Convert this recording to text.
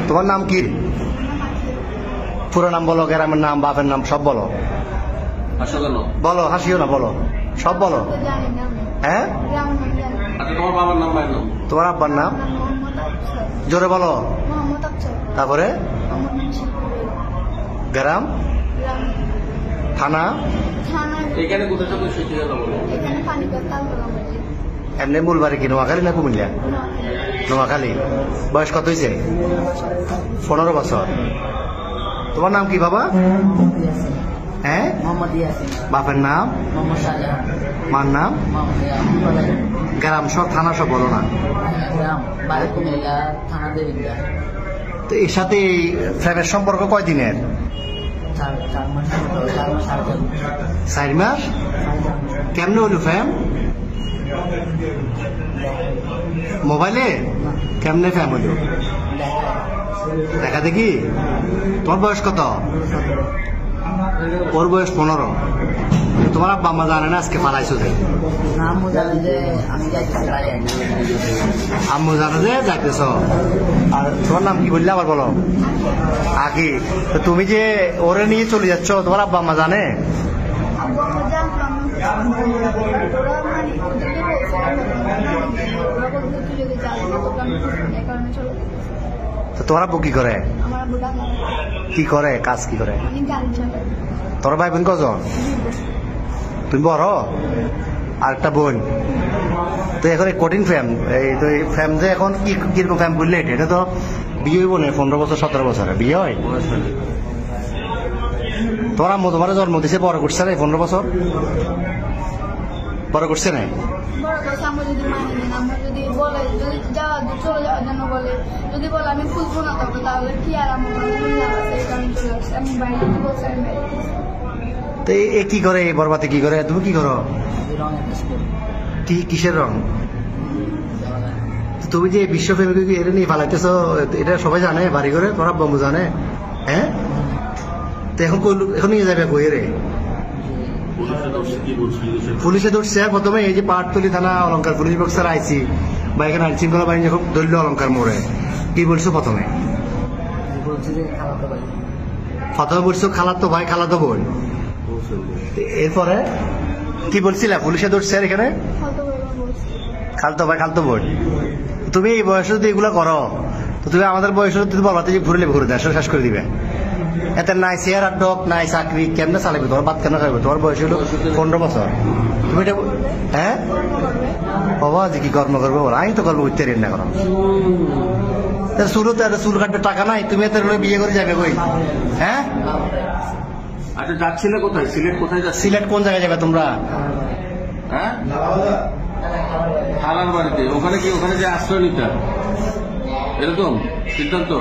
তোমার নাম কি? পুরো নাম বলো, গ্রামের নাম, বাপের নাম সব বলো। বলো, হাসিও না, বলো, সব বলো। হ্যাঁ, তোমার বাবার নাম, ভাইয়ের নাম, তোমার আব্বার নাম জোরে বলো। তারপরে গ্রাম, থানা, এখানে কোথায় এমনি মূল বাড়ি কি নোয়াখালী না কুমিল্লা? নোয়াখালী। বয়স কত হয়েছে? 15 বছর। তোমার নাম কি বাবা? হ্যাঁ, বাপের নাম, মার নাম, গ্রাম সব, থানা সব বলো না। তো এর সাথে ফ্রেমের সম্পর্ক কয়দিনের? 4 মাস। কেমনে হইল ফ্যাম? মোবাইলে? কেমনে ফ্যাম হইল? দেখা দেখি। তোমার বয়স কত? ওর বয়স 15। তোমার আব্বা আম্মা জানে না আজকে পালাইছো? আম্মু জানে যে যাইতেছ। আর তোমার নাম কি বললে আবার বলো আগে। তুমি যে ওরে নিয়ে চলে যাচ্ছ, তোমার আব্বা আম্মা জানে? তোমার আব্বু কি করে? কি করে কাজ? কি করে? তোর ভাই বোন কজন? তুমি বড়, আর একটা বোন। তো এখন এই কঠিন ফ্যাম, এই তো এই ফ্যাম যে এখন কিরকম ফ্যাম বললে, এটা তো বিয়ে হইব না 15 বছর 17 বছরে বিয়ে হয়। তোমার আম্মু তোমার জন্ম দিছে, বড় করছে না 15 বছর? বড় করছে না? তো এ কি করে? বরবাতে কি করে? তুমি কি করো? কিসের রং? তুমি যে বিশ্বপ্রেমিক এটা নিয়ে পালাইতেছ, এটা সবাই জানে বাড়ি করে? তোমার আব্বা আম্মু জানে? হ্যাঁ, তো এখন নিয়ে যাবে কই রে? পুলিশে ধরছে প্রথমে। এই যে পাহাড়তলি থানা অলঙ্কার পুলিশ বক্সার আইসি বা এখানে আইন শৃঙ্খলা বাহিনী যখন ধরল অলঙ্কার মোড়ে, কি বলছো প্রথমে? প্রথমে বলছো খালাতো ভাই খালাতো বোন। এরপরে কি বলছিলা? পুলিশে ধরছে এখানে খালতো ভাই খালতো বোন। তুমি এই বয়সে যদি এগুলো করো, তো তুমি আমাদের বয়সে যদি বলবা যে ঘুরে ঘুরে দেশ শেষ করে দিবে। এতে নাই চেয়ার আর ডক, নাই চাকরি, কেমনে চালাবে? তোমার বাদ কেন খাইবে? তোমার বয়স হলো 15 বছর। তুমি এটা হ্যাঁ বাবা যে কি কর্ম করবো? আমি তো কর্ম করতে না করো। শুরুতে চুল কাটবে টাকা নাই, তুমি এত বিয়ে করে যাবে কই? হ্যাঁ, আচ্ছা যাচ্ছিলে কোথায়? সিলেট কোথায় যাচ্ছে? সিলেট কোন জায়গায় যাবে তোমরা? হ্যাঁ, খালার বাড়িতে। ওখানে কি? ওখানে যে আশ্রয় নিতে এরকম সিদ্ধান্ত?